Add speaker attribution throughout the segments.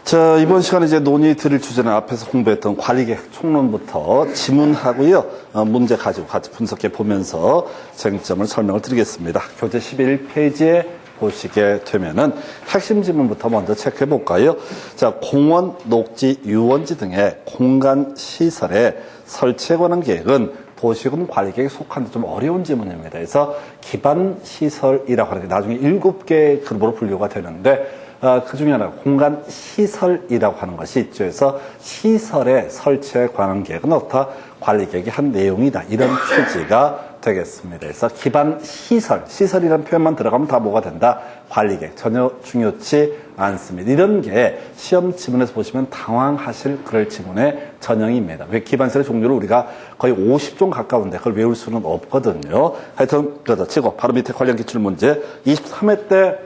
Speaker 1: 자, 이번 시간에 이제 논의 드릴 주제는 앞에서 홍보했던 관리계획 총론부터 지문하고요. 문제 가지고 같이 분석해 보면서 쟁점을 설명을 드리겠습니다. 교재 11페이지에 보시게 되면은 핵심 지문부터 먼저 체크해 볼까요? 자, 공원, 녹지, 유원지 등의 공간 시설의 설치에 관한 계획은 도시군 관리계획에 속하는데 좀 어려운 지문입니다. 그래서 기반 시설이라고 하는 게 나중에 7개 그룹으로 분류가 되는데 그 중에 하나 공간 시설이라고 하는 것이 있죠. 그래서 시설의 설치에 관한 계획은 어떻다? 관리계획의 한 내용이다. 이런 취지가 되겠습니다. 그래서 기반 시설이라는 표현만 들어가면 다 뭐가 된다? 관리계획. 전혀 중요치 않습니다. 이런 게 시험 지문에서 보시면 당황하실 그럴 지문의 전형입니다. 왜 기반시설의 종류를 우리가 거의 50종 가까운데 그걸 외울 수는 없거든요. 하여튼 그러다 치고 바로 밑에 관련 기출문제 23회 때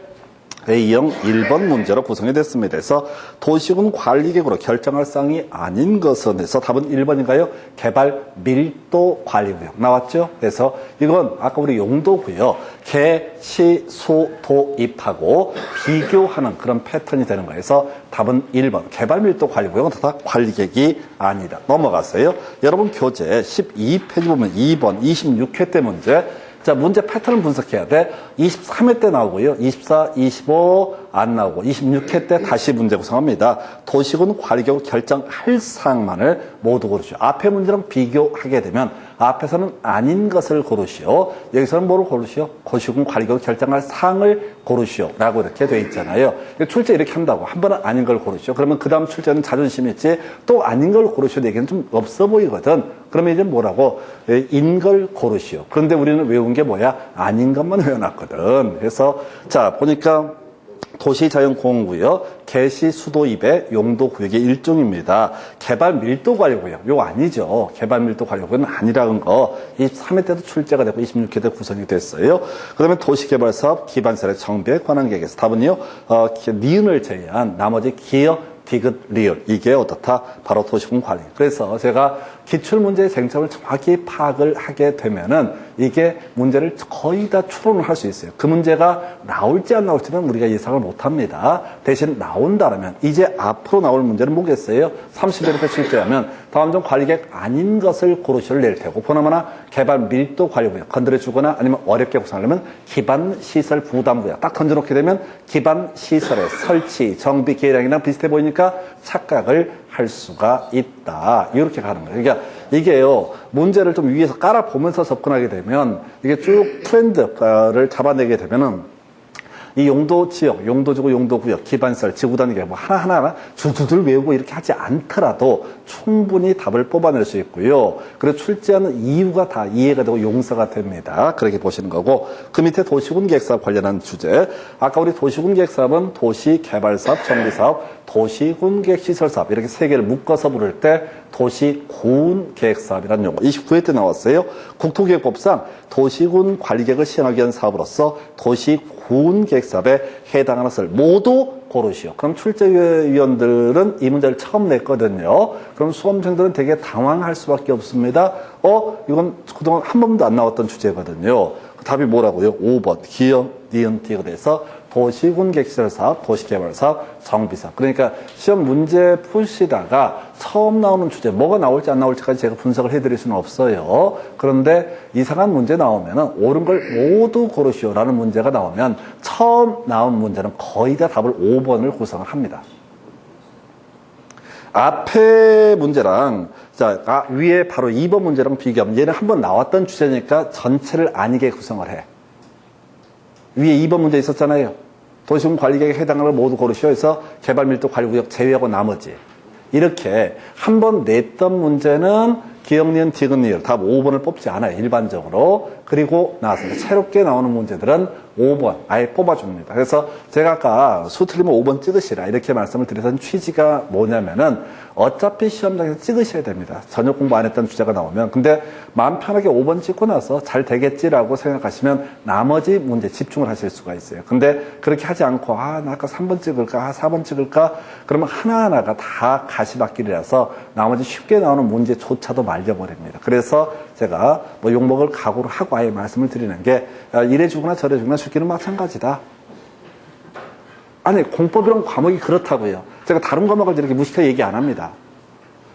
Speaker 1: A형 1번 문제로 구성이 됐습니다. 그래서 도시군 관리계획으로 결정할 사항이 아닌 것은 해서 답은 1번인가요? 개발 밀도 관리구역 나왔죠? 그래서 이건 아까 우리 용도구역 개, 시, 수, 도, 입하고 비교하는 그런 패턴이 되는 거예요. 그래서 답은 1번 개발 밀도 관리구역은 다 관리계획이 아니다. 넘어갔어요. 여러분 교재 12페이지 보면 2번 26회 때 문제 자, 문제 패턴을 분석해야 돼. 23회 때 나오고요. 24, 25 안 나오고 26회 때 다시 문제 구성합니다. 도시군 관리계획 결정할 사항만을 모두 고르시오. 앞에 문제랑 비교하게 되면 앞에서는 아닌 것을 고르시오. 여기서는 뭐를 고르시오? 도시군 관리계획 결정할 사항을 고르시오. 라고 이렇게 돼 있잖아요. 출제 이렇게 한다고. 한 번은 아닌 걸 고르시오. 그러면 그 다음 출제는 자존심이 있지. 또 아닌 걸 고르시오. 얘기는 좀 없어 보이거든. 그러면 이제 뭐라고? 인 걸 고르시오. 그런데 우리는 외운 게 뭐야? 아닌 것만 외워놨거든. 그래서 자 보니까 도시자연공원구역, 개시 수도입의 용도구역의 일종입니다. 개발밀도관리구역, 요거 아니죠. 개발밀도관리구역은 아니라는 거 23회 때도 출제가 되고 26회 때 구성이 됐어요. 그 다음에 도시개발사업 기반시설의 정비에 관한 계획에서 답은요. 니은을 제외한 나머지 기역, 디귿, 리을 이게 어떻다? 바로 도시군 관리. 그래서 제가 기출문제의 쟁점을 정확히 파악을 하게 되면은 이게 문제를 거의 다 추론을 할 수 있어요. 그 문제가 나올지 안 나올지는 우리가 예상을 못 합니다. 대신 나온다라면 이제 앞으로 나올 문제는 뭐겠어요? 30회 출제하면 다음 중 관리계획 아닌 것을 고르시를 낼 테고 보나마나 개발 밀도 관리구역 건드려주거나 아니면 어렵게 구성하려면 기반시설 부담구역 딱 던져놓게 되면 기반시설의 설치, 정비 계획이랑 비슷해 보이니까 착각을 할 수가 있다. 이렇게 가는 거예요. 그러니까 이게요, 문제를 좀 위에서 깔아보면서 접근하게 되면 이게 쭉 트렌드를 잡아내게 되면은 이 용도 지역, 용도지구, 용도구역, 기반시설, 지구단위 계획 뭐 하나하나 줄줄줄 외우고 이렇게 하지 않더라도 충분히 답을 뽑아낼 수 있고요. 그래서 출제하는 이유가 다 이해가 되고 용서가 됩니다. 그렇게 보시는 거고 그 밑에 도시군 계획사업 관련한 주제 아까 우리 도시군 계획사업은 도시개발사업, 정비사업, 도시군 계획시설사업 이렇게 세 개를 묶어서 부를 때 도시군 계획사업이라는 용어 29회 때 나왔어요. 국토계획법상 도시군 관리계획을 시행하기 위한 사업으로서 도시군 계획사업에 해당하는 것을 모두 고르시오. 그럼 출제위원들은 이 문제를 처음 냈거든요. 그럼 수험생들은 되게 당황할 수밖에 없습니다. 이건 그동안 한 번도 안 나왔던 주제거든요. 답이 뭐라고요? 5번 기역, 니은, 디귿에서 도시군 계획시설사업, 도시개발사업, 정비사업. 그러니까 시험 문제 푸시다가 처음 나오는 주제 뭐가 나올지 안 나올지까지 제가 분석을 해드릴 수는 없어요. 그런데 이상한 문제 나오면은 옳은 걸 모두 고르시오라는 문제가 나오면 처음 나온 문제는 거의 다 답을 5번을 구성을 합니다. 앞에 문제랑 자 위에 바로 2번 문제랑 비교하면 얘는 한번 나왔던 주제니까 전체를 아니게 구성을 해. 위에 2번 문제 있었잖아요. 도시군 관리계획에 해당하는 걸 모두 고르시오 해서 개발밀도 관리구역 제외하고 나머지 이렇게 한 번 냈던 문제는 기역, 니은, 디귿, 리을 답 5번을 뽑지 않아요. 일반적으로. 그리고 나왔습니다. 새롭게 나오는 문제들은 5번 아예 뽑아줍니다. 그래서 제가 아까 수 틀리면 5번 찍으시라 이렇게 말씀을 드렸던 취지가 뭐냐면은 어차피 시험장에서 찍으셔야 됩니다. 전혀 공부 안 했던 주제가 나오면. 근데 마음 편하게 5번 찍고 나서 잘 되겠지라고 생각하시면 나머지 문제 집중을 하실 수가 있어요. 근데 그렇게 하지 않고 나 아까 3번 찍을까 4번 찍을까 그러면 하나하나가 다 가시밭길이라서 나머지 쉽게 나오는 문제조차도 말려버립니다. 그래서 제가 뭐 욕먹을 각오를 하고 아예 말씀을 드리는 게 이래 주거나 저래 주거나 쉽기는 마찬가지다. 아니 공법이란 과목이 그렇다고요. 제가 다른 과목을 이렇게 무식하게 얘기 안 합니다.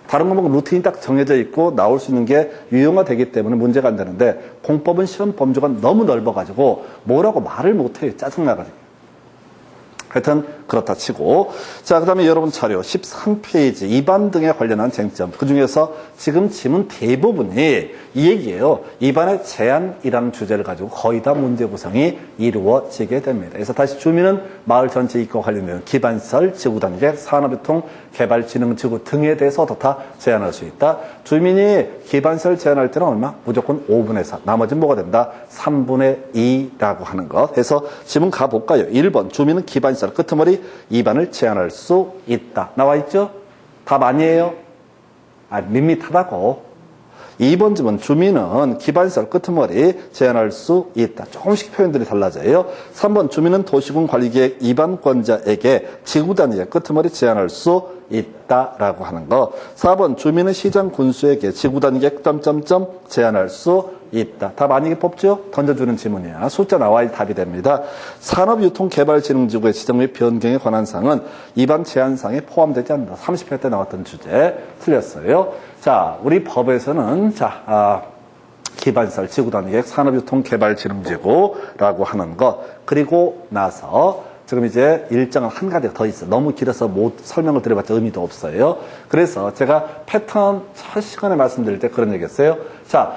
Speaker 1: 다른 과목은 루틴이 딱 정해져 있고 나올 수 있는 게 유형화되기 때문에 문제가 안 되는데 공법은 시험 범주가 너무 넓어가지고 뭐라고 말을 못해요. 짜증나가지고. 하여튼 그렇다 치고 자 그다음에 여러분 자료 13페이지 입안 등에 관련한 쟁점 그중에서 지금 지문 대부분이 이 얘기예요. 입안의 제한이라는 주제를 가지고 거의 다 문제 구성이 이루어지게 됩니다. 그래서 다시 주민은 마을 전체 이익과 관련된 기반시설, 지구단계, 산업유통, 개발진흥지구 등에 대해서 다 제한할 수 있다. 주민이 기반시설 제한할 때는 얼마? 무조건 5분의 4. 나머지는 뭐가 된다? 3분의 2라고 하는 것. 해서 지문 가볼까요? 1번 주민은 기반시설 끄트머리 입안을 제한할 수 있다. 나와 있죠? 답 아니에요? 밋밋하다고. 2번 질문 주민은 기반시설 끄트머리 제한할 수 있다. 조금씩 표현들이 달라져요. 3번 주민은 도시군 관리계획 입안권자에게 지구단위의 끄트머리 제한할 수 있다라고 하는 거. 4번 주민은 시장 군수에게 지구단위계 점점점 제한할 수 있다. 답 아니게 뽑죠? 던져주는 질문이야. 숫자 나와야 답이 됩니다. 산업유통개발진흥지구의 지정 및 변경에 관한 사항은 입안 제한사항에 포함되지 않는다. 30회 때 나왔던 주제 틀렸어요. 자, 우리 법에서는 기반시설, 지구단위계획, 산업유통개발진흥지구라고 하는 것 그리고 나서 지금 이제 일정은 한 가지가 더 있어요. 너무 길어서 못 설명을 드려봤자 의미도 없어요. 그래서 제가 패턴 첫 시간에 말씀드릴 때 그런 얘기 했어요. 자,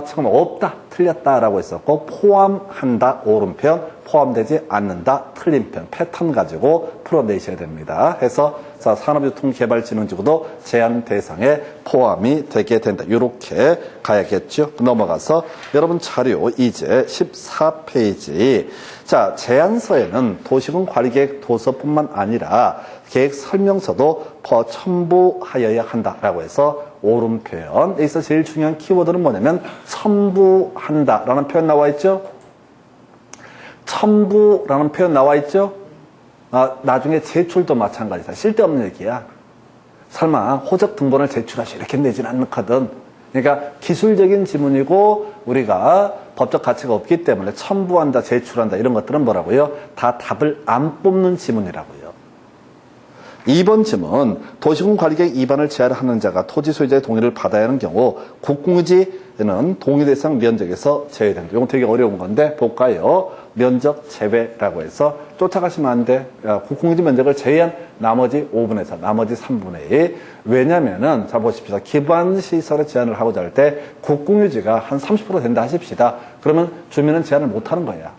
Speaker 1: 지금 없다, 틀렸다라고 했었고, 포함한다, 옳은 표현, 포함되지 않는다, 틀린 표현, 패턴 가지고 풀어내셔야 됩니다. 해서, 자, 산업유통개발진흥지구도 제한 대상에 포함이 되게 된다. 이렇게 가야겠죠. 넘어가서, 여러분 자료 이제 14페이지. 자, 제안서에는 도시군 관리계획 도서뿐만 아니라 계획 설명서도 첨부하여야 한다라고 해서 옳은 표현. 여기서 제일 중요한 키워드는 뭐냐면 첨부한다라는 표현 나와 있죠. 첨부라는 표현 나와 있죠. 나중에 제출도 마찬가지다. 쓸데없는 얘기야. 설마 호적 등본을 제출하시 이렇게 내진 않거든. 그러니까 기술적인 지문이고 우리가 법적 가치가 없기 때문에 첨부한다, 제출한다 이런 것들은 뭐라고요? 다 답을 안 뽑는 지문이라고요. 2번 지문, 도시군 관리계획 입안을 제한하는 자가 토지 소유자의 동의를 받아야 하는 경우 국공유지는 동의 대상 면적에서 제외된다. 이건 되게 어려운 건데 볼까요? 면적 제외라고 해서 쫓아가시면 안 돼. 국공유지 면적을 제외한 나머지 5분의 4, 나머지 3분의 2. 왜냐면은 자 보십시다. 기반 시설에 제한을 하고자 할 때 국공유지가 한 30% 된다 하십시다. 그러면 주민은 제한을 못 하는 거야.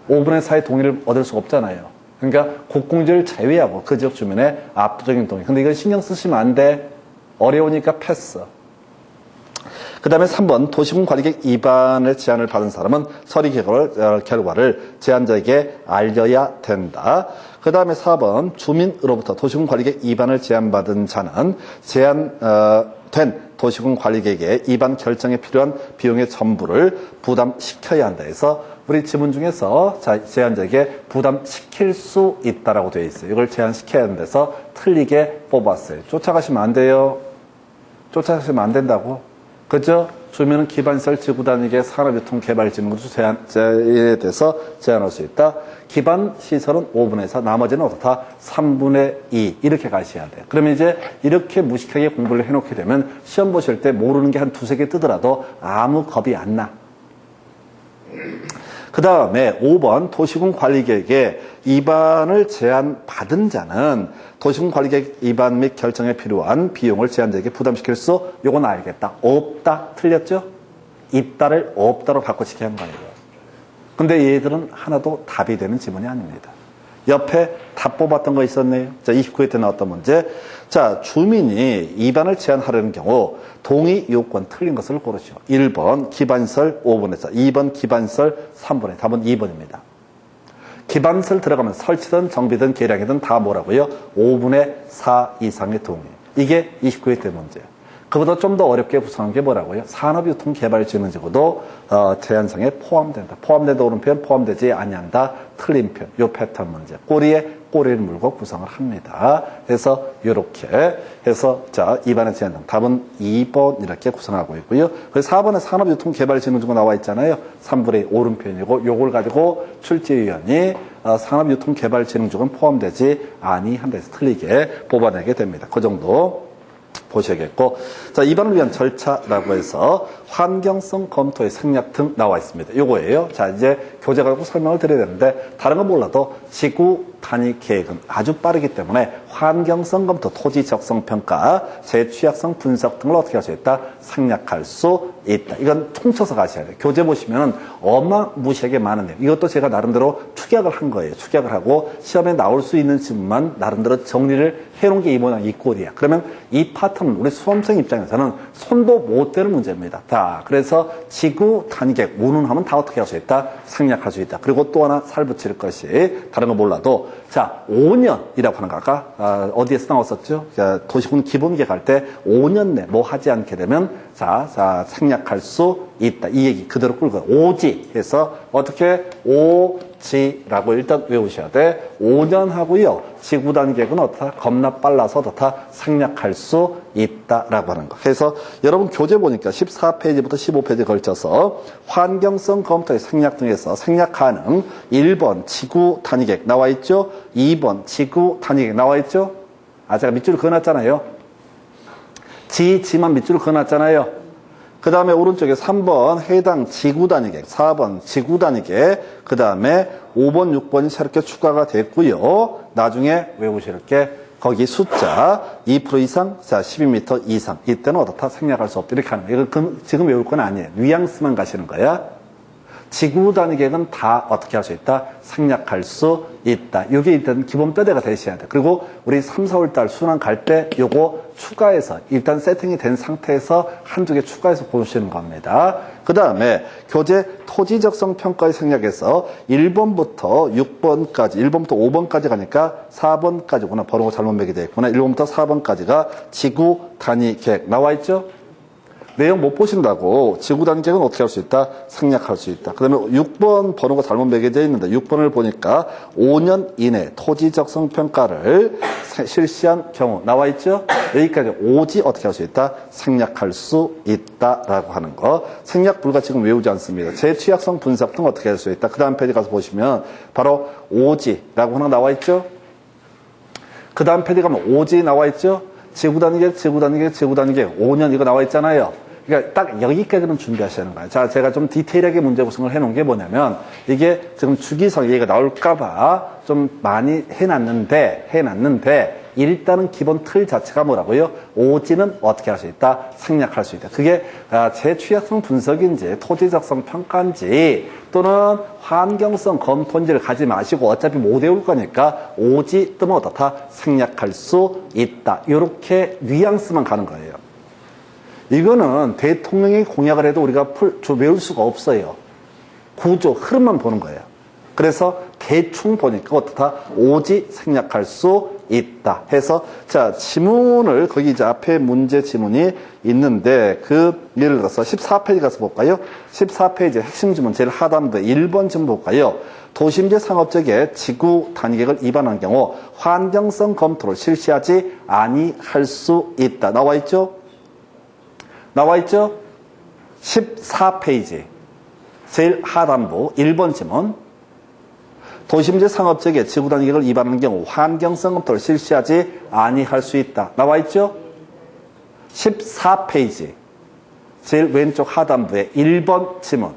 Speaker 1: 5분의 4의 동의를 얻을 수가 없잖아요. 그러니까 국공유지를 제외하고 그 지역 주민의 압도적인 동의. 근데 이건 신경 쓰시면 안 돼. 어려우니까 패스. 그 다음에 3번 도시군 관리계획 입안의 제한을 받은 사람은 서리 결과를 제한자에게 알려야 된다. 그 다음에 4번 주민으로부터 도시군 관리계획 입안을 제한받은 자는 제한된 도시군 관리계획의 입안 결정에 필요한 비용의 전부를 부담시켜야 한다 해서 우리 지문 중에서 제한자에게 부담시킬 수 있다라고 되어 있어요. 이걸 제한시켜야 하는 데서 틀리게 뽑았어요. 쫓아가시면 안 돼요. 쫓아가시면 안 된다고. 그죠? 주민은 기반시설 지구단위계 산업유통개발진흥지구 제한에 대해서 제한할 수 있다. 기반시설은 5분의 4, 나머지는 어떻다? 3분의 2 이렇게 가셔야 돼. 그러면 이제 이렇게 무식하게 공부를 해놓게 되면 시험 보실 때 모르는 게 한 두세 개 뜨더라도 아무 겁이 안 나. 그 다음에 5번 도시군 관리계획에 입안을 제한받은 자는 도시군 관리계획 입안 및 결정에 필요한 비용을 제한자에게 부담시킬 수 요건 알겠다. 없다. 틀렸죠? 있다를 없다로 바꿔치기 한 거예요. 근데 얘들은 하나도 답이 되는 지문이 아닙니다. 옆에 답 뽑았던 거 있었네요. 자, 29회 때 나왔던 문제. 자, 주민이 입안을 제한하려는 경우 동의 요건 틀린 것을 고르시오. 1번 기반시설 5분의 4, 2번 기반시설 3분의 4. 답은 2번입니다. 기반시설 들어가면 설치든 정비든 계량이든 다 뭐라고요? 5분의 4 이상의 동의. 이게 29회 때 문제예요. 그보다 좀 더 어렵게 구성한 게 뭐라고요? 산업유통개발진흥지구도 제한성에 포함된다. 포함된다 옳은 표현, 포함되지 아니한다 틀린 표현. 요 패턴 문제. 꼬리에 꼬리를 물고 구성을 합니다. 그래서 이렇게 해서 자 2번의 제한성 답은 2번 이렇게 구성하고 있고요. 그래서 4번에 산업유통개발진흥지구 나와 있잖아요. 3분의 2 옳은 표현이고 요걸 가지고 출제위원이 산업유통개발진흥지구는 포함되지 아니한다 해서 틀리게 뽑아내게 됩니다. 그 정도 보셔야겠고, 자, 이번을 위한 절차라고 해서 환경성 검토의 생략 등 나와 있습니다. 요거예요. 자, 이제 교재 가지고 설명을 드려야 되는데, 다른 건 몰라도 지구 단위 계획은 아주 빠르기 때문에 환경성 검토, 토지 적성 평가, 재취약성 분석 등을 어떻게 할 수 있다? 생략할 수 있다. 이건 통쳐서 가셔야 돼요. 교재 보시면은 어마무시하게 많은데요. 이것도 제가 나름대로 축약을 한 거예요. 축약을 하고 시험에 나올 수 있는 질문만 나름대로 정리를 해놓은 게 이 모양 이 꼴이야. 그러면 이 파트는 우리 수험생 입장에서는 손도 못 대는 문제입니다. 자, 그래서 지구 단위계획 운운하면 다 어떻게 할 수 있다? 생략할 수 있다. 그리고 또 하나 살붙일 것이 다른 거 몰라도 자 5년이라고 하는 거 아까 어디에서 나왔었죠? 자, 도시군 기본계획 할 때 5년 내 뭐 하지 않게 되면 자 생략할 수 있다. 이 얘기 그대로 끌고 오지 해서 어떻게 오지라고 일단 외우셔야 돼. 5년 하고요. 지구 단위 계획은 어떻다? 겁나 빨라서 어떻다? 생략할 수 있다라고 하는 거. 그래서 여러분 교재 보니까 14페이지부터 15페이지 걸쳐서 환경성 검토의 생략 등에서 생략 가능 1번 지구 단위 계획 나와 있죠? 2번 지구 단위 계획 나와 있죠? 제가 밑줄을 그어놨잖아요. 지만 밑줄을 그어놨잖아요. 그 다음에 오른쪽에 3번 해당 지구 단위 계획, 4번 지구 단위 계획, 그 다음에 5번, 6번이 새롭게 추가가 됐고요. 나중에 외우실 게 거기 숫자 2% 이상, 자 12m 이상. 이때는 어떻다? 생략할 수 없다. 이렇게 하는 거예요. 이거 지금 외울 건 아니에요. 뉘앙스만 가시는 거야. 지구 단위 계획은 다 어떻게 할 수 있다? 생략할 수 있다. 이게 일단 기본 뼈대가 되셔야 돼. 그리고 우리 3, 4월 달 순환 갈 때 요거 추가해서 일단 세팅이 된 상태에서 한두 개 추가해서 보시는 겁니다. 그 다음에 교재 토지 적성 평가의 생략에서 1번부터 6번까지, 1번부터 5번까지 가니까 4번까지구나. 번호가 잘못 매기되어 있구나. 1번부터 4번까지가 지구 단위 계획 나와 있죠? 내용 못 보신다고 지구 단위 계획은 어떻게 할 수 있다? 생략할 수 있다. 그 다음에 6번 번호가 잘못 매겨져 있는데 6번을 보니까 5년 이내 토지 적성 평가를 실시한 경우 나와 있죠? 여기까지 오지 어떻게 할 수 있다? 생략할 수 있다라고 하는 거. 생략 불가 지금 외우지 않습니다. 재취약성 분석 등 어떻게 할 수 있다? 그 다음 페이지 가서 보시면 바로 오지라고 하는 거 나와 있죠? 그 다음 페이지 가면 오지 나와 있죠? 지구 단위 계획, 지구 단위 계획, 지구 단위 계획 5년 이거 나와 있잖아요. 그러니까 딱 여기까지는 준비하시는 거예요. 자, 제가 좀 디테일하게 문제 구성을 해놓은 게 뭐냐면 이게 지금 주기성 얘기가 나올까봐 좀 많이 해놨는데 일단은 기본 틀 자체가 뭐라고요? 오지는 어떻게 할 수 있다? 생략할 수 있다. 그게 재취약성 분석인지 토지적성 평가인지 또는 환경성 검토인지를 가지 마시고 어차피 못 외울 거니까 오지 뜨면 어떻다? 생략할 수 있다. 이렇게 뉘앙스만 가는 거예요. 이거는 대통령이 공약을 해도 우리가 외울 수가 없어요. 구조, 흐름만 보는 거예요. 그래서 대충 보니까 어떻다? 오지 생략할 수 있다 해서 자 지문을 거기 이제 앞에 문제 지문이 있는데 예를 들어서 14페이지 가서 볼까요? 14페이지 핵심 지문 제일 하단부에 1번 지문 볼까요? 도심지 상업지역에 지구 단위 계획을 위반한 경우 환경성 검토를 실시하지 아니할 수 있다. 나와 있죠? 14페이지 제일 하단부 1번 지문 도심지 상업지역에 지구 단위 계획을 위반하는 경우 환경성 검토를 실시하지 아니할 수 있다. 나와 있죠? 14페이지 제일 왼쪽 하단부에 1번 지문.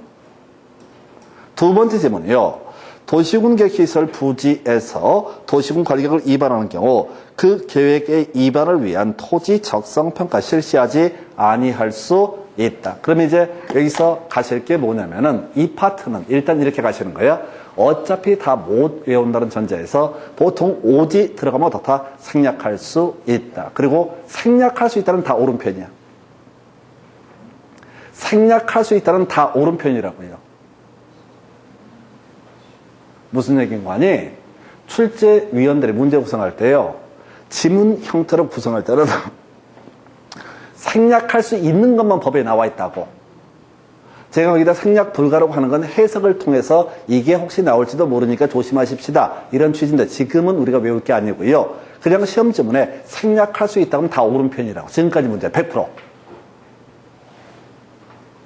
Speaker 1: 두 번째 지문이요. 도시군 계획시설 부지에서 도시군 관리계획을 위반하는 경우 그 계획의 위반을 위한 토지 적성 평가 실시하지 아니할 수 있다. 그럼 이제 여기서 가실 게 뭐냐면은 이 파트는 일단 이렇게 가시는 거예요. 어차피 다 못 외운다는 전제에서 보통 오지 들어가면 어떻다? 생략할 수 있다. 그리고 생략할 수 있다는 다 옳은 편이야. 생략할 수 있다는 다 옳은 편이라고요. 무슨 얘기인가 하니 출제위원들이 문제 구성할 때요. 지문 형태로 구성할 때는 생략할 수 있는 것만 법에 나와 있다고. 제가 여기다 생략 불가라고 하는 건 해석을 통해서 이게 혹시 나올지도 모르니까 조심하십시다. 이런 취지인데 지금은 우리가 외울 게 아니고요. 그냥 시험 지문에 생략할 수 있다면 다 옳은 편이라고. 지금까지 문제 100%.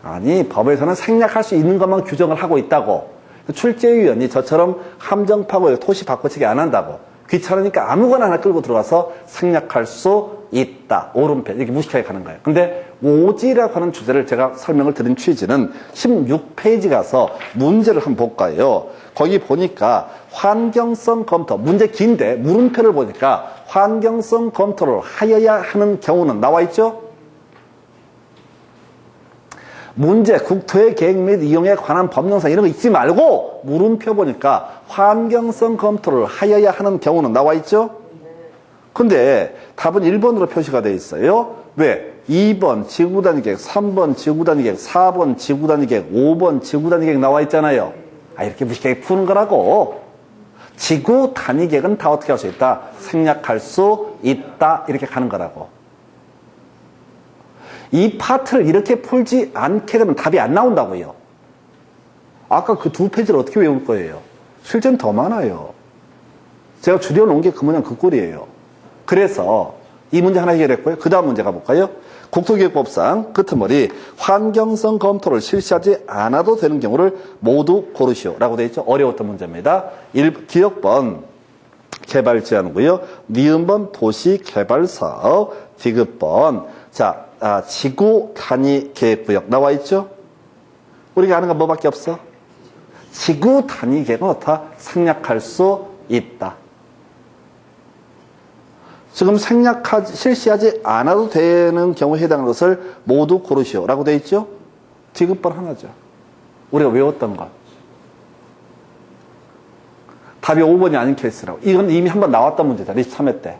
Speaker 1: 아니, 법에서는 생략할 수 있는 것만 규정을 하고 있다고. 출제위원이 저처럼 함정파고 토시 바꿔치기 안 한다고. 귀찮으니까 아무거나 하나 끌고 들어가서 생략할 수 있다. 옳은 편. 이렇게 무식하게 가는 거예요. 근데 오지라고 하는 주제를 제가 설명을 드린 취지는 16페이지 가서 문제를 한번 볼까요? 거기 보니까 환경성 검토, 문제 긴데 물음표를 보니까 환경성 검토를 하여야 하는 경우는 나와 있죠? 문제, 국토의 계획 및 이용에 관한 법령상 이런 거 읽지 말고 물음표 보니까 환경성 검토를 하여야 하는 경우는 나와 있죠? 근데 답은 1번으로 표시가 되어 있어요. 왜? 2번 지구단위 계획, 3번 지구단위 계획, 4번 지구단위 계획, 5번 지구단위 계획 나와 있잖아요. 이렇게 무식하게 푸는 거라고. 지구단위 계획은 다 어떻게 할 수 있다? 생략할 수 있다. 이렇게 가는 거라고. 이 파트를 이렇게 풀지 않게 되면 답이 안 나온다고요. 아까 그 두 페이지를 어떻게 외울 거예요? 실제는 더 많아요. 제가 줄여놓은 게 그 모양 그 꼴이에요. 그래서 이 문제 하나 해결했고요. 그 다음 문제 가볼까요? 국토기획법상 끄트머리 환경성 검토를 실시하지 않아도 되는 경우를 모두 고르시오 라고 되어 있죠. 어려웠던 문제입니다. 기억번 개발제한이고요. 니은번 도시개발사업, 디귿번 자 지구 단위 계획구역 나와 있죠? 우리가 아는 건 뭐밖에 없어? 지구 단위 계획은 어떻다? 생략할 수 있다. 지금 실시하지 않아도 되는 경우에 해당하는 것을 모두 고르시오 라고 되어 있죠? 디귿번 하나죠. 우리가 외웠던 것. 답이 5번이 아닌 케이스라고. 이건 이미 한번 나왔던 문제다. 23회 때.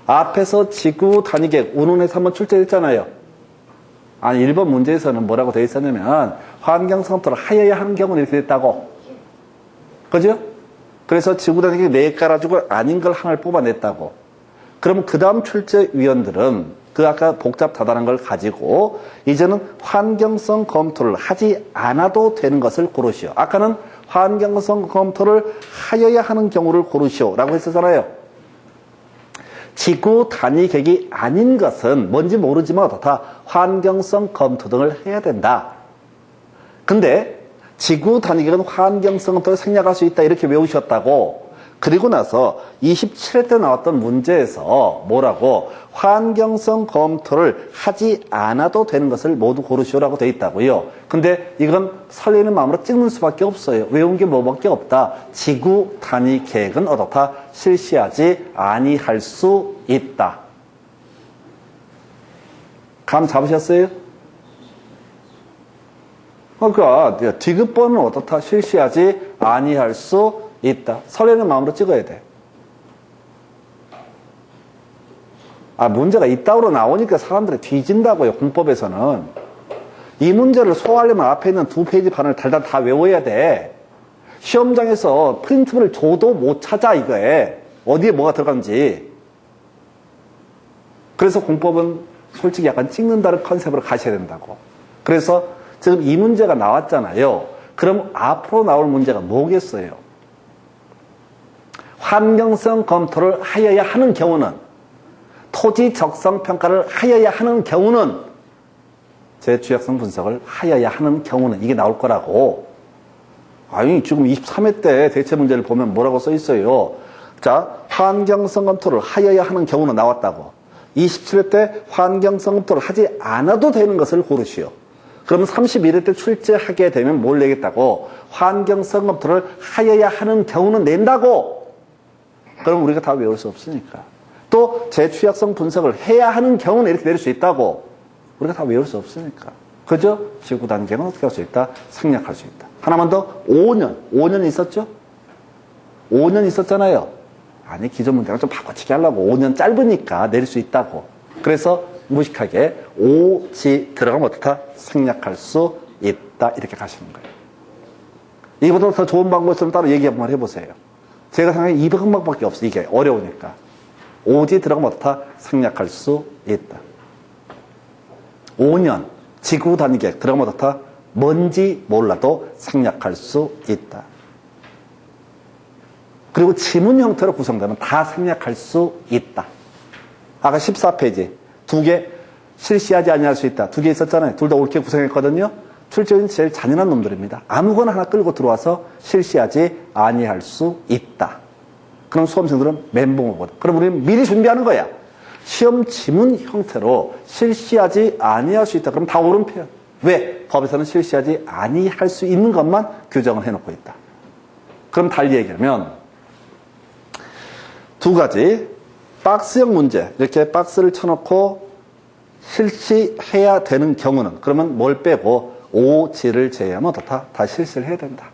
Speaker 1: 앞에서 지구 단위 계획 운운해서 한번 출제했잖아요. 아니 1번 문제에서는 뭐라고 되어 있었냐면 환경성 검토를 하여야 하는 경우는 이렇게 됐다고. 그죠? 그래서 지구 단위 계획 4개 깔아주고 아닌 걸 하나를 뽑아냈다고. 그럼 그 다음 출제위원들은 그 아까 복잡하다는 걸 가지고 이제는 환경성 검토를 하지 않아도 되는 것을 고르시오. 아까는 환경성 검토를 하여야 하는 경우를 고르시오 라고 했었잖아요. 지구 단위 계획이 아닌 것은 뭔지 모르지만 어떻다? 환경성 검토 등을 해야 된다. 근데 지구 단위 계획은 환경성 검토를 생략할 수 있다 이렇게 외우셨다고. 그리고 나서 27회 때 나왔던 문제에서 뭐라고? 환경성 검토를 하지 않아도 되는 것을 모두 고르시오라고 되어 있다고요. 근데 이건 설레는 마음으로 찍는 수밖에 없어요. 외운 게 뭐밖에 없다. 지구 단위 계획은 어떻다? 실시하지 아니할 수 있다. 감 잡으셨어요? 그러니까 디귿번은 어떻다? 실시하지 아니할 수 있다. 설레는 마음으로 찍어야 돼. 문제가 이따구로 나오니까 사람들이 뒤진다고요. 공법에서는. 이 문제를 소화하려면 앞에 있는 2페이지 반을 달달 다 외워야 돼. 시험장에서 프린트를 줘도 못 찾아 이거에. 어디에 뭐가 들어간지. 그래서 공법은 솔직히 약간 찍는다는 컨셉으로 가셔야 된다고. 그래서 지금 이 문제가 나왔잖아요. 그럼 앞으로 나올 문제가 뭐겠어요? 환경성 검토를 하여야 하는 경우는, 토지 적성 평가를 하여야 하는 경우는, 제 취약성 분석을 하여야 하는 경우는 이게 나올 거라고. 아니 지금 23회 때 대체 문제를 보면 뭐라고 써 있어요. 자, 환경성 검토를 하여야 하는 경우는 나왔다고. 27회 때 환경성 검토를 하지 않아도 되는 것을 고르시오. 그러면 31회 때 출제하게 되면 뭘 내겠다고? 환경성 검토를 하여야 하는 경우는 낸다고. 그럼 우리가 다 외울 수 없으니까. 또 재취약성 분석을 해야 하는 경우는 이렇게 내릴 수 있다고. 우리가 다 외울 수 없으니까. 그죠? 지구 단계는 어떻게 할 수 있다? 생략할 수 있다. 하나만 더. 5년 있었죠? 5년 있었잖아요. 아니 기존 문제랑 좀 바꿔치기 하려고. 5년 짧으니까 내릴 수 있다고. 그래서 무식하게 오지 들어가면 어떻다? 생략할 수 있다. 이렇게 가시는 거예요. 이보다 더 좋은 방법 있으면 따로 얘기 한번 해보세요. 제가 생각해 200방법밖에 없어. 이게 어려우니까. 오지 들어가면 어떻다? 생략할 수 있다. 5년 지구 단위 계획 들어가면 어떻다? 뭔지 몰라도 생략할 수 있다. 그리고 지문 형태로 구성되면 다 생략할 수 있다. 아까 14페이지 두 개 실시하지 아니할 수 있다. 두 개 있었잖아요. 둘 다 옳게 구성했거든요. 출제는 제일 잔인한 놈들입니다. 아무거나 하나 끌고 들어와서 실시하지 아니할 수 있다. 그럼 수험생들은 멘붕 오거든. 그럼 우리는 미리 준비하는 거야. 시험 지문 형태로 실시하지 아니할 수 있다. 그럼 다 옳은 표현. 왜? 법에서는 실시하지 아니할 수 있는 것만 규정을 해놓고 있다. 그럼 달리 얘기하면 두 가지 박스형 문제 이렇게 박스를 쳐놓고 실시해야 되는 경우는 그러면 뭘 빼고 오지를 제외하면 어떻다? 다 실시를 해야 된다.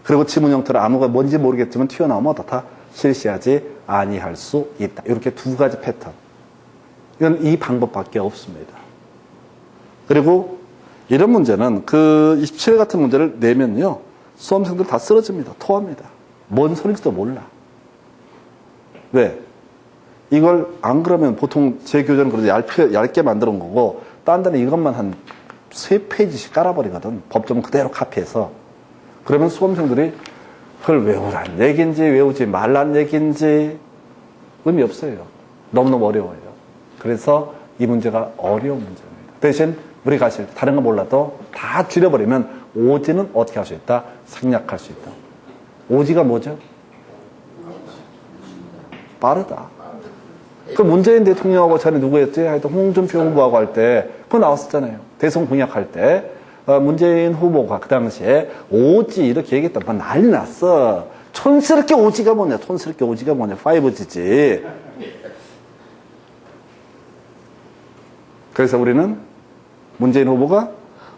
Speaker 1: 그리고 지문 형태로 아무거나 뭔지 모르겠지만 튀어나오면 어떻다? 실시하지 아니할 수 있다. 이렇게 두 가지 패턴. 이건 이 방법밖에 없습니다. 그리고 이런 문제는 그 27회 같은 문제를 내면요. 수험생들 다 쓰러집니다. 토합니다. 뭔 소리인지도 몰라. 왜? 이걸 안 그러면 보통 제 교재는 그래도 얇게 만들어 놓은 거고 딴 데는 이것만 한 3페이지씩 깔아버리거든. 법조문 그대로 카피해서. 그러면 수험생들이 그걸 외우란 얘기인지 외우지 말란 얘기인지 의미 없어요. 너무너무 어려워요. 그래서 이 문제가 어려운 문제입니다. 대신 우리가 하실 때 다른 거 몰라도 다 줄여버리면 오지는 어떻게 할 수 있다? 생략할 수 있다. 오지가 뭐죠? 빠르다. 그 문재인 대통령하고 전에 누구였지? 하여튼 홍준표 후보하고 할 때 그거 나왔었잖아요. 대선 공약할 때 문재인 후보가 그 당시에 오지 이렇게 얘기했다. 막 난리 났어. 촌스럽게 오지가 뭐냐? 촌스럽게 오지가 뭐냐? 5G지. 그래서 우리는 문재인 후보가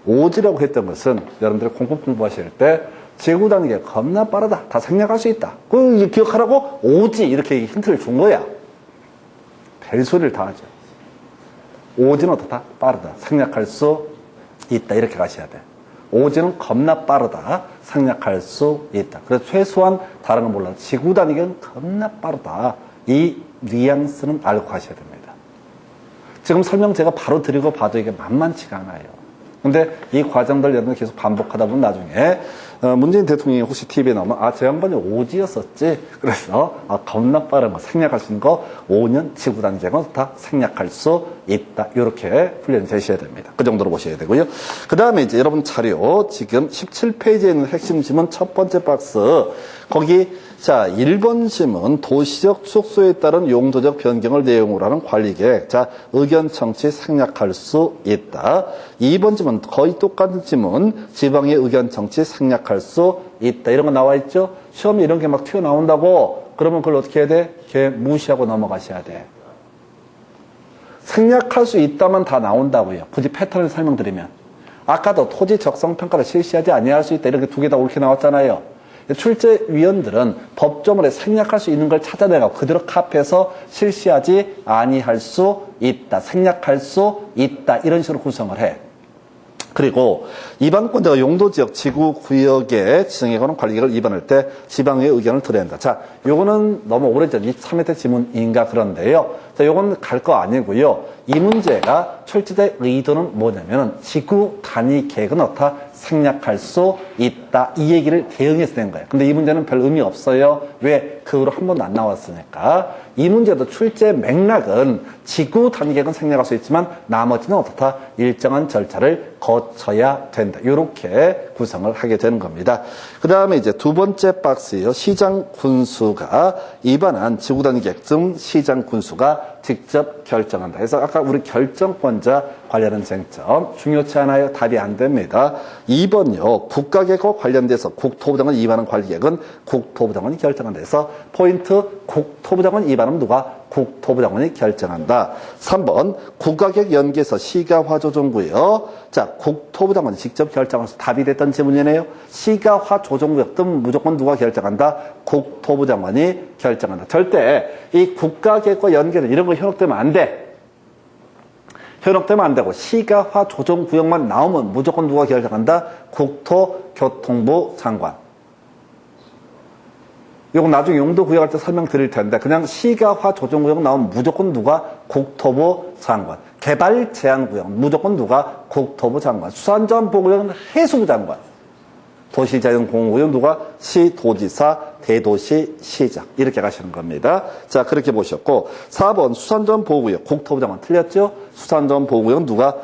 Speaker 1: 오지라고 했던 것은 여러분들이 공부하실 때 지구 단위가 겁나 빠르다. 다 생략할 수 있다. 그 기억하라고 오지 이렇게 힌트를 준 거야. 별소리를 다 하죠. 오지는 어떻다? 빠르다. 생략할 수 있다. 이렇게 가셔야 돼. 오지는 겁나 빠르다. 생략할 수 있다. 그래서 최소한 다른 건 몰라도 지구 단위가 겁나 빠르다. 이 뉘앙스는 알고 가셔야 됩니다. 지금 설명 제가 바로 드리고 봐도 이게 만만치가 않아요. 근데 이 과정들 여러분 계속 반복하다 보면 나중에 문재인 대통령이 혹시 TV에 나오면 저 양반이 오지였었지. 그래서 겁나 빠른 거 생략할 수 있는 거 5년 지구 단위제건 다 생략할 수 있다. 이렇게 훈련 되셔야 됩니다. 그 정도로 보셔야 되고요. 그 다음에 이제 여러분 자료 지금 17페이지에 있는 핵심 지문 첫 번째 박스 거기 자 1번 지문 도시적 축소에 따른 용도적 변경을 내용으로 하는 관리계획. 자 의견 청취 생략할 수 있다. 2번 지문 거의 똑같은 지문 지방의 의견 청취 생략할 수 있다. 이런 거 나와 있죠. 시험에 이런 게 막 튀어나온다고 그러면 그걸 어떻게 해야 돼? 걔 무시하고 넘어가셔야 돼. 생략할 수 있다면 다 나온다고요. 굳이 패턴을 설명드리면 아까도 토지 적성 평가를 실시하지 아니할 수 있다. 이렇게 두 개 다 옳게 나왔잖아요. 출제위원들은 법조문에 생략할 수 있는 걸 찾아내고 그대로 카피해서 실시하지 아니할 수 있다. 생략할 수 있다. 이런 식으로 구성을 해. 그리고 이반권자가 용도지역 지구구역에 지정에 관한 관리계획을 위반할 때 지방의 의견을 들어야 한다. 자, 요거는 너무 오래전 3회 지문인가 그런데요. 자, 요건 갈 거 아니고요. 이 문제가 출제자의 의도는 뭐냐면은 지구 단위 계획은 어떻다? 생략할 수 있다. 이 얘기를 대응해서 낸 거예요. 근데 이 문제는 별 의미 없어요. 왜? 그 후로 한 번도 안 나왔으니까. 이 문제도 출제 맥락은 지구 단위 계획은 생략할 수 있지만 나머지는 어떻다? 일정한 절차를 거쳐야 된다. 이렇게 구성을 하게 되는 겁니다. 그 다음에 이제 두 번째 박스예요. 시장 군수가 위반한 지구 단위 계획 등 시장 군수가 직접 결정한다. 그래서 아까 우리 결정권자 관련한 쟁점 중요치 않아요. 답이 안 됩니다. 2번요. 국가계획과 관련돼서 국토부 장관 위반한 관리계획은 국토부 장관이 결정한다. 그래서 포인트 국토부 장관 위반하면 누가? 국토부 장관이 결정한다. 3번 국가계획 연계에서 시가화조정구역. 자, 국토부 장관이 직접 결정해서 답이 됐던 질문이네요. 시가화조정구역 등 무조건 누가 결정한다? 국토부 장관이 결정한다. 절대 이 국가계획과 연계는 이런 거 현혹되면 안 돼. 현혹되면 안 되고 시가화조정구역만 나오면 무조건 누가 결정한다? 국토교통부 장관. 이거 나중에 용도 구역할 때 설명드릴 텐데 그냥 시가화 조정구역 나오면 무조건 누가? 국토부 장관. 개발 제한 구역 무조건 누가? 국토부 장관. 수산자원 보호구역은 해수부 장관. 도시자연공원구역 누가? 시도지사, 대도시, 시장. 이렇게 가시는 겁니다. 자, 그렇게 보셨고 4번 수산자원 보호구역 국토부 장관 틀렸죠? 수산자원 보호구역 누가?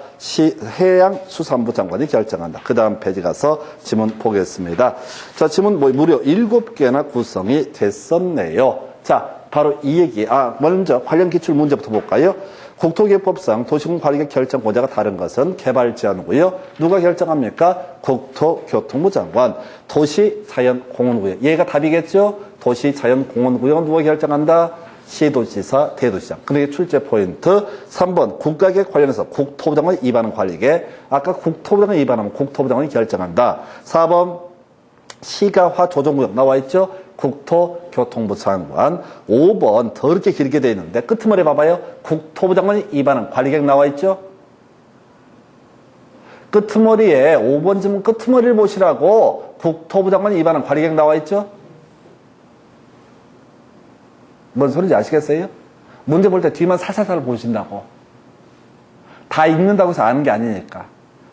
Speaker 1: 해양수산부 장관이 결정한다. 그 다음 페이지 가서 지문 보겠습니다. 자, 지문 무려 7개나 구성이 됐었네요. 자, 바로 이 얘기. 먼저 관련 기출 문제부터 볼까요? 국토기획법상 도시군관리계획 결정권자가 다른 것은 개발제한구역. 누가 결정합니까? 국토교통부 장관. 도시자연공원구역. 얘가 답이겠죠? 도시자연공원구역은 누가 결정한다? 시도지사, 대도시장. 근데 출제 포인트 3번 국가계획 관련해서 국토부 장관이 위반한 관리계획. 아까 국토부 장관이 위반하면 국토부 장관이 결정한다. 4번 시가화 조정구역 나와 있죠? 국토교통부 장관. 5번 더럽게 길게 되어 있는데 끄트머리 봐봐요. 국토부 장관이 위반한 관리계획 나와 있죠? 끄트머리에 5번 지문 끄트머리를 보시라고. 국토부 장관이 위반한 관리계획 나와 있죠? 뭔 소리인지 아시겠어요? 문제 볼 때 뒤만 살살살 보신다고. 다 읽는다고 해서 아는 게 아니니까.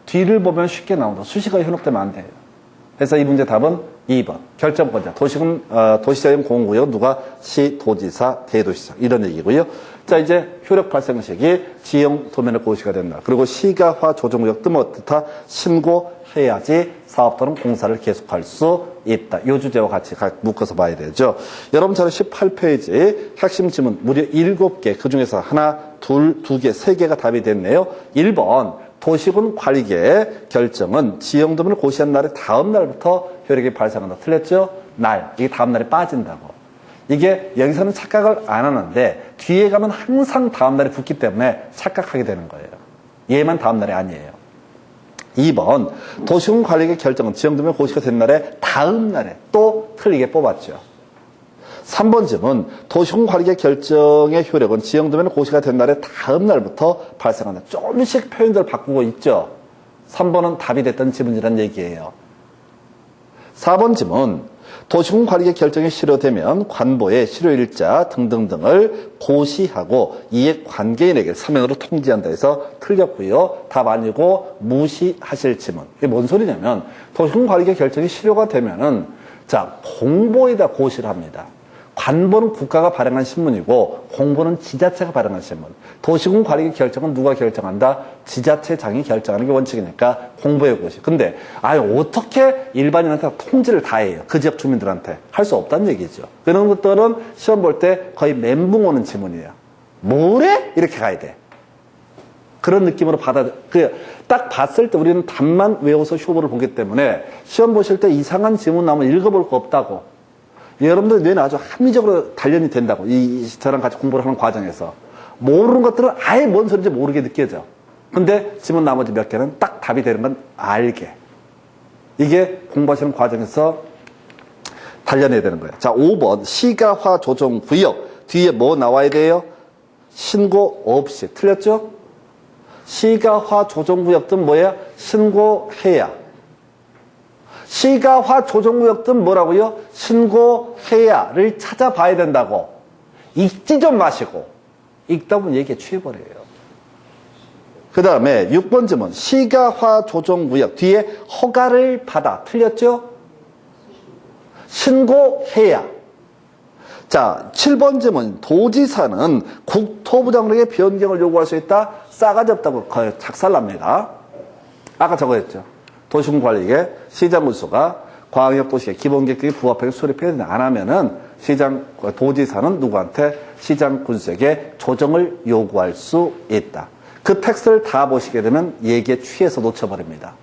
Speaker 1: 뒤를 보면 쉽게 나온다. 수식어에 현혹되면 안 돼요. 그래서 이 문제 답은 2번. 결정권자. 도시자연공원구역 누가? 시도지사, 대도시장. 이런 얘기고요. 자, 이제 효력 발생 시기 지형 도면을 고시가 된다. 그리고 시가화 조정구역 뜻하 신고해야지 사업 또는 공사를 계속할 수 있다. 이 주제와 같이 묶어서 봐야 되죠. 여러분 차례 18페이지 핵심 지문 무려 7개. 그 중에서 하나, 둘, 2개, 3개가 답이 됐네요. 1번. 도시군 관리계획 결정은 지형도면을 고시한 날의 다음 날부터 효력이 발생한다. 틀렸죠? 날. 이게 다음 날에 빠진다고. 이게 여기서는 착각을 안 하는데 뒤에 가면 항상 다음 날에 붙기 때문에 착각하게 되는 거예요. 얘만 다음 날이 아니에요. 2번. 도시군 관리계획 결정은 지형도면 고시가 된 날의 다음 날에 또 틀리게 뽑았죠. 3번 질문. 도시군 관리계획 결정의 효력은 지형도면 고시가 된 날의 다음 날부터 발생한다. 조금씩 표현들 바꾸고 있죠. 3번은 답이 됐던 지문이라는 얘기예요. 4번 질문. 도시군 관리계획 결정이 실효되면 관보의 실효일자 등등등을 고시하고 이해관계인에게 서면으로 통지한다 해서 틀렸고요. 답 아니고 무시하실 지문. 이게 뭔 소리냐면 도시군 관리계획 결정이 실효가 되면은 자, 공보에다 고시를 합니다. 관보는 국가가 발행한 신문이고 공보는 지자체가 발행한 신문. 도시군 관리계획 결정은 누가 결정한다? 지자체장이 결정하는 게 원칙이니까 공보의 고시. 근데 어떻게 일반인한테 통지를 다 해요? 그 지역 주민들한테. 할 수 없다는 얘기죠. 그런 것들은 시험 볼 때 거의 멘붕 오는 지문이에요. 뭐래? 이렇게 가야 돼. 그런 느낌으로 딱 봤을 때 우리는 답만 외워서 휴보를 보기 때문에 시험 보실 때 이상한 지문 나오면 읽어볼 거 없다고. 여러분들 뇌는 아주 합리적으로 단련이 된다고. 저랑 같이 공부를 하는 과정에서. 모르는 것들은 아예 뭔 소리인지 모르게 느껴져. 근데 지문 나머지 몇 개는 딱 답이 되는 건 알게. 이게 공부하시는 과정에서 단련해야 되는 거예요. 자, 5번. 시가화 조정 구역. 뒤에 뭐 나와야 돼요? 신고 없이. 틀렸죠? 시가화 조정 구역은 뭐예요? 신고해야. 시가화 조정구역은 뭐라고요? 신고해야를 찾아봐야 된다고. 읽지 좀 마시고. 읽다 보면 얘기에 취해버려요. 그 다음에 6번 질문. 시가화 조정구역 뒤에 허가를 받아. 틀렸죠? 신고해야. 자, 7번 질문. 도지사는 국토부 장관에게 변경을 요구할 수 있다? 싸가지 없다고 거의 작살납니다. 아까 저거였죠. 도시군 관리계획 시장군수가 광역도시의 기본계획에 부합하게 수립해야 되냐. 안 하면은 도지사는 누구한테? 시장군수에게 조정을 요구할 수 있다. 그 텍스트를 다 보시게 되면 얘기에 취해서 놓쳐버립니다.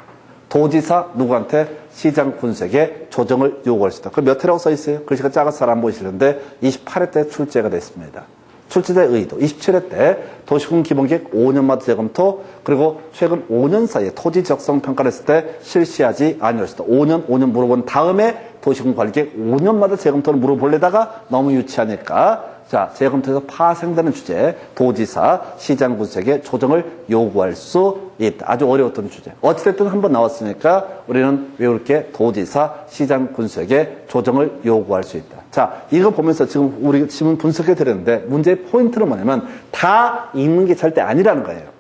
Speaker 1: 도지사 누구한테? 시장군수에게 조정을 요구할 수 있다. 그럼 몇 회라고 써 있어요? 글씨가 작아서 잘 안 보이시는데 28회 때 출제가 됐습니다. 출제자의 의도. 27회 때 도시군 기본계획 5년마다 재검토, 그리고 최근 5년 사이에 토지 적성 평가를 했을 때 실시하지 아니었을 때 5년 물어본 다음에 도시군 관리계획 5년마다 재검토를 물어보려다가 너무 유치하니까 자, 재검토에서 파생되는 주제, 도지사, 시장 군수에게 조정을 요구할 수 있다. 아주 어려웠던 주제. 어찌됐든 한번 나왔으니까 우리는 외울 게 도지사, 시장 군수에게 조정을 요구할 수 있다. 자, 이거 보면서 지금 우리 지문 분석해 드렸는데 문제의 포인트는 뭐냐면 다 읽는 게 절대 아니라는 거예요.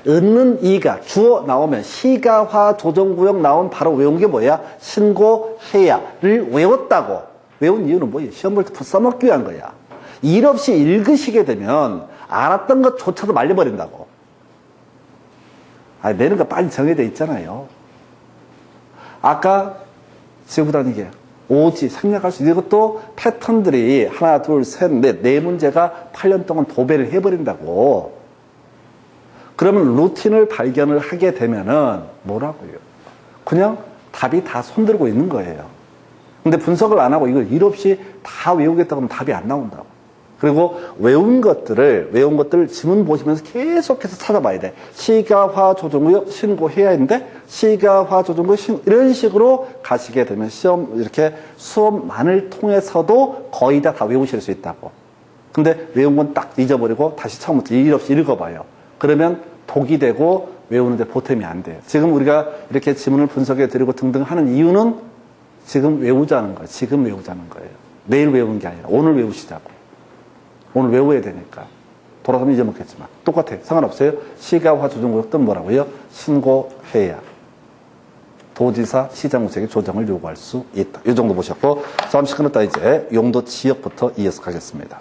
Speaker 1: 은는 이가 주어 나오면 시가 화 조정구역 나온 바로 외운 게 뭐야? 신고해야를 외웠다고. 외운 이유는 뭐예요? 시험 볼 때 써먹기 위한 거야. 일 없이 읽으시게 되면 알았던 것조차도 말려버린다고. 아니, 내는 거 빨리 정해져 있잖아요. 아까 지구단위계 오지 생략할 수 있는 이것도 패턴들이 하나, 둘, 셋, 넷, 네 문제가 8년 동안 도배를 해버린다고. 그러면 루틴을 발견을 하게 되면은 뭐라고요? 그냥 답이 다 손들고 있는 거예요. 근데 분석을 안 하고 이걸 일 없이 다 외우겠다고 하면 답이 안 나온다고. 그리고 외운 것들을 지문 보시면서 계속해서 찾아봐야 돼. 시가화 조정구역 신고해야 하는데 시가화 조정구역 이런 식으로 가시게 되면 시험 이렇게 수업만을 통해서도 거의 다 외우실 수 있다고. 근데 외운 건 딱 잊어버리고 다시 처음부터 일 없이 읽어봐요. 그러면 독이 되고 외우는데 보탬이 안 돼요. 지금 우리가 이렇게 지문을 분석해 드리고 등등 하는 이유는 지금 외우자는 거예요. 지금 외우자는 거예요. 내일 외우는 게 아니라 오늘 외우시자고. 오늘 외워야 되니까. 돌아가면 잊어먹겠지만. 똑같아요. 상관없어요. 시가화 조정구역도 뭐라고요? 신고해야. 도지사, 시장군수에게 조정을 요구할 수 있다. 이 정도 보셨고, 잠시 끊었다 이제 용도 지역부터 이어서 가겠습니다.